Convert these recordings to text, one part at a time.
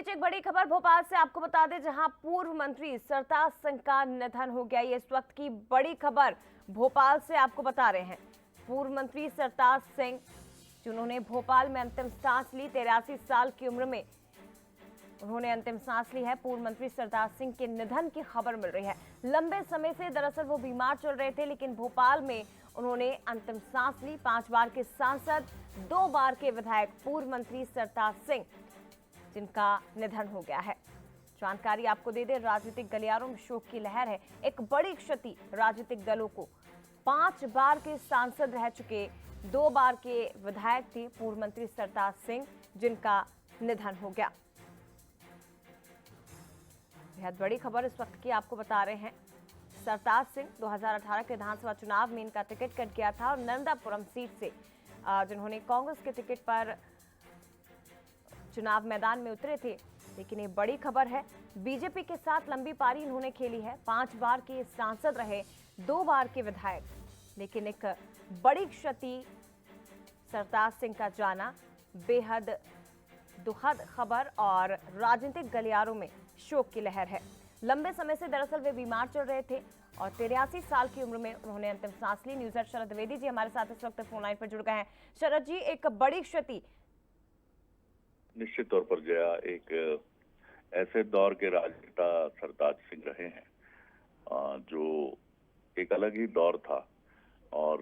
बीच एक बड़ी खबर भोपाल से आपको बता दें, जहां पूर्व मंत्री सरताज सिंह का निधन हो गया। ये इस वक्त की बड़ी खबर भोपाल से आपको बता रहे हैं। पूर्व मंत्री सरताज सिंह, जिन्होंने भोपाल में अंतिम सांस ली, 83 साल की उम्र में उन्होंने अंतिम सांस ली है। पूर्व मंत्री सरताज सिंह के निधन की खबर मिल रही है। लंबे समय से दरअसल वो बीमार चल रहे थे, लेकिन भोपाल में उन्होंने अंतिम सांस ली। 5 बार के सांसद, 2 बार के विधायक पूर्व मंत्री सरताज सिंह, जिनका निधन हो गया है। जानकारी आपको दे दें, राजनीतिक गलियारों में शोक की लहर है। एक बड़ी क्षति राजनीतिक दलों को। 5 बार के सांसद रह चुके, 2 बार के विधायक थे पूर्व मंत्री सरताज सिंह, जिनका निधन हो गया। बेहद बड़ी खबर इस वक्त की आपको बता रहे हैं। सरताज सिंह 2018 के विधानसभा चुनाव में इनका टिकट कट गया था और नर्मदापुरम सीट से जिन्होंने कांग्रेस के टिकट पर चुनाव मैदान में उतरे थे। लेकिन ये बड़ी खबर है, बीजेपी के साथ लंबी पारी इन्होंने खेली है। 5 बार के सांसद रहे, 2 बार के विधायक। लेकिन एक बड़ी क्षति सरताज सिंह का जाना, बेहद दुखद खबर और राजनीतिक गलियारों में शोक की लहर है। लंबे समय से दरअसल वे बीमार चल रहे थे और 83 साल की उम्र में उन्होंने अंतिम सांस ली। न्यूज़ हेड शरद द्विवेदी जी हमारे साथ इस वक्त फोन लाइन पर जुड़ गए हैं। शरद जी, एक बड़ी क्षति। निश्चित तौर पर जया, एक ऐसे दौर के राजनेता सरताज सिंह रहे हैं जो एक अलग ही दौर था। और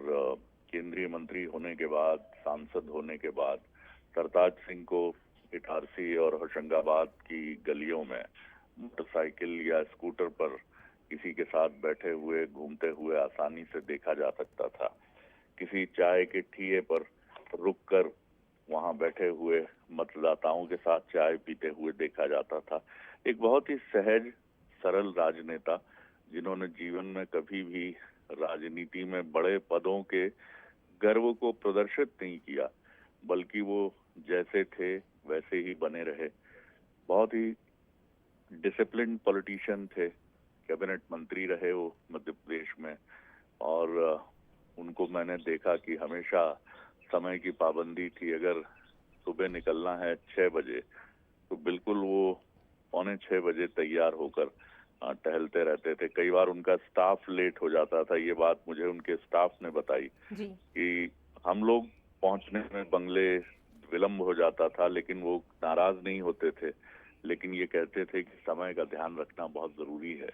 केंद्रीय मंत्री होने के बाद, सांसद होने के बाद सरताज सिंह को इटारसी और होशंगाबाद की गलियों में मोटरसाइकिल या स्कूटर पर किसी के साथ बैठे हुए, घूमते हुए आसानी से देखा जा सकता था। किसी चाय के ठिए पर रुककर वहां बैठे हुए मतदाताओं के साथ चाय पीते हुए देखा जाता था। एक बहुत ही सहज सरल राजनेता, जिन्होंने जीवन में कभी भी राजनीति में बड़े पदों के गर्व को प्रदर्शित नहीं किया, बल्कि वो जैसे थे वैसे ही बने रहे। बहुत ही डिसिप्लिन पॉलिटिशियन थे। कैबिनेट मंत्री रहे वो मध्य प्रदेश में, और उनको मैंने देखा कि हमेशा समय की पाबंदी थी। अगर सुबह निकलना है 6 बजे तो बिल्कुल वो 5:45 बजे तैयार होकर टहलते रहते थे। कई बार उनका स्टाफ लेट हो जाता था। ये बात मुझे उनके स्टाफ ने बताई कि हम लोग पहुंचने में बंगले विलंब हो जाता था, लेकिन वो नाराज नहीं होते थे। लेकिन ये कहते थे कि समय का ध्यान रखना बहुत जरूरी है।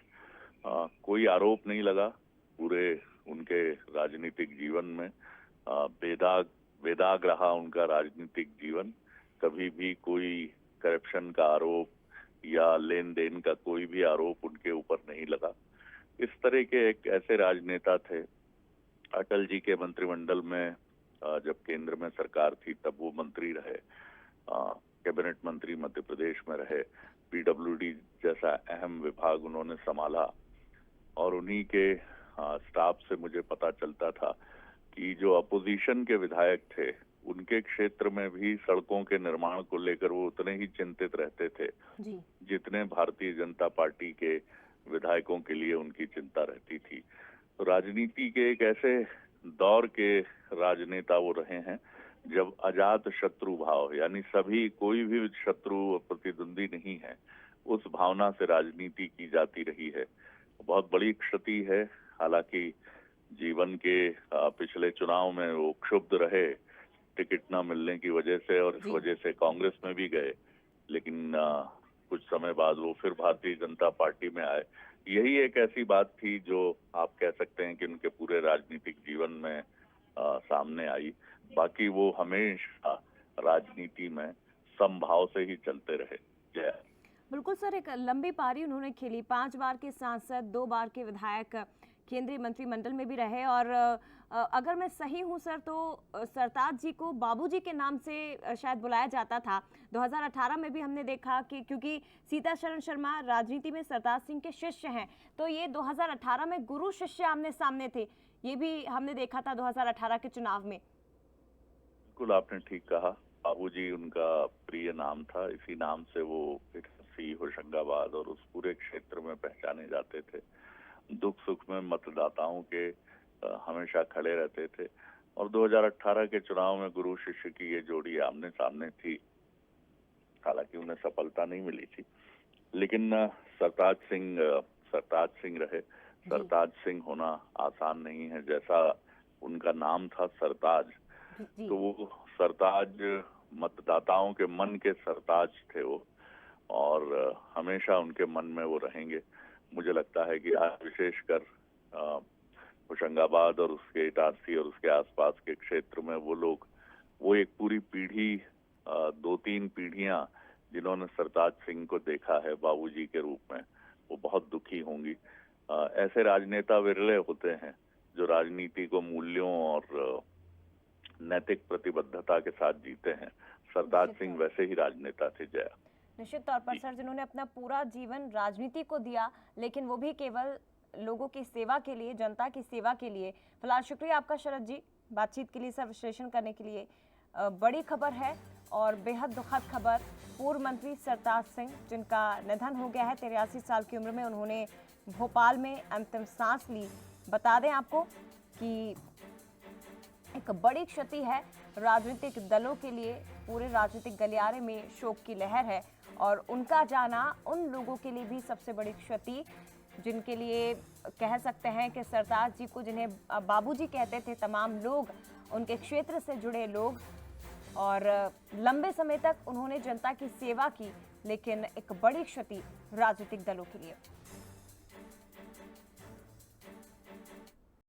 कोई आरोप नहीं लगा पूरे उनके राजनीतिक जीवन में। बेदाग रहा उनका राजनीतिक जीवन। कभी भी कोई करप्शन का आरोप या लेन देन का कोई भी आरोप उनके ऊपर नहीं लगा। इस तरह के एक ऐसे राजनेता थे। अटल जी के मंत्रिमंडल में जब केंद्र में सरकार थी तब वो मंत्री रहे, कैबिनेट मंत्री मध्य प्रदेश में रहे। पीडब्ल्यूडी जैसा अहम विभाग उन्होंने संभाला, और उन्हीं के स्टाफ से मुझे पता चलता था कि जो अपोजिशन के विधायक थे, उनके क्षेत्र में भी सड़कों के निर्माण को लेकर वो उतने ही चिंतित रहते थे जितने भारतीय जनता पार्टी के विधायकों के लिए उनकी चिंता रहती थी। तो राजनीति के एक ऐसे दौर के राजनेता वो रहे हैं जब अजात शत्रु भाव, यानी सभी, कोई भी शत्रु प्रतिद्वंदी नहीं है, उस भावना से राजनीति की जाती रही है। बहुत बड़ी क्षति है। हालांकि जीवन के पिछले चुनाव में वो क्षुब्ध रहे टिकट न मिलने की वजह से, और इस वजह से कांग्रेस में भी गए। लेकिन कुछ समय बाद वो फिर भारतीय जनता पार्टी में आए। यही एक ऐसी बात थी जो आप कह सकते हैं कि उनके पूरे राजनीतिक जीवन में सामने आई। बाकी वो हमेशा राजनीति में समभाव से ही चलते रहे। जय। बिल्कुल सर, एक लंबी पारी उन्होंने खेली। 5 बार के सांसद, 2 बार के विधायक, केंद्रीय मंत्रिमंडल में भी रहे। और अगर मैं सही हूं सर, तो सरताज जी को बाबूजी के नाम से शायद बुलाया जाता था। 2018 में भी हमने देखा कि क्योंकि सीताशरण शर्मा राजनीति में सरताज सिंह के शिष्य हैं, तो ये 2018 में गुरु शिष्य आमने सामने थे। ये भी हमने देखा था 2018 के चुनाव में। बिल्कुल आपने ठीक कहा। बाबूजी उनका प्रिय नाम था। इसी नाम से वो होशंगाबाद और उस पूरे क्षेत्र में पहचाने जाते थे। दुख सुख में मतदाताओं के हमेशा खड़े रहते थे। और 2018 के चुनाव में गुरु शिष्य की ये जोड़ी आमने सामने थी। हालांकि उन्हें सफलता नहीं मिली थी, लेकिन सरताज सिंह रहे। सरताज सिंह होना आसान नहीं है। जैसा उनका नाम था सरताज, जी। तो वो सरताज मतदाताओं के मन के सरताज थे वो, और हमेशा उनके मन में वो रहेंगे। मुझे लगता है कि आज विशेषकर होशंगाबाद और उसके इटारसी और उसके आसपास के क्षेत्र में वो एक पूरी पीढ़ी, 2-3 पीढ़ियां जिन्होंने सरताज सिंह को देखा है बाबूजी के रूप में, वो बहुत दुखी होंगी। ऐसे राजनेता विरले होते हैं जो राजनीति को मूल्यों और नैतिक प्रतिबद्धता के साथ जीते हैं। सरताज सिंह वैसे ही राजनेता थे जया। निश्चित तौर पर सर, जिन्होंने अपना पूरा जीवन राजनीति को दिया, लेकिन वो भी केवल लोगों की सेवा के लिए, जनता की सेवा के लिए। फिलहाल शुक्रिया आपका शरद जी, बातचीत के लिए, सब विश्लेषण करने के लिए। बड़ी खबर है और बेहद दुखद खबर। पूर्व मंत्री सरताज सिंह, जिनका निधन हो गया है 83 साल की उम्र में, उन्होंने भोपाल में अंतिम सांस ली। बता दें आपको कि एक बड़ी क्षति है राजनीतिक दलों के लिए। पूरे राजनीतिक गलियारे में शोक की लहर है और उनका जाना उन लोगों के लिए भी सबसे बड़ी क्षति, जिनके लिए कह सकते हैं कि सरताज जी को, जिन्हें बाबूजी कहते थे तमाम लोग, उनके क्षेत्र से जुड़े लोग, और लंबे समय तक उन्होंने जनता की सेवा की, लेकिन एक बड़ी क्षति राजनीतिक दलों के लिए।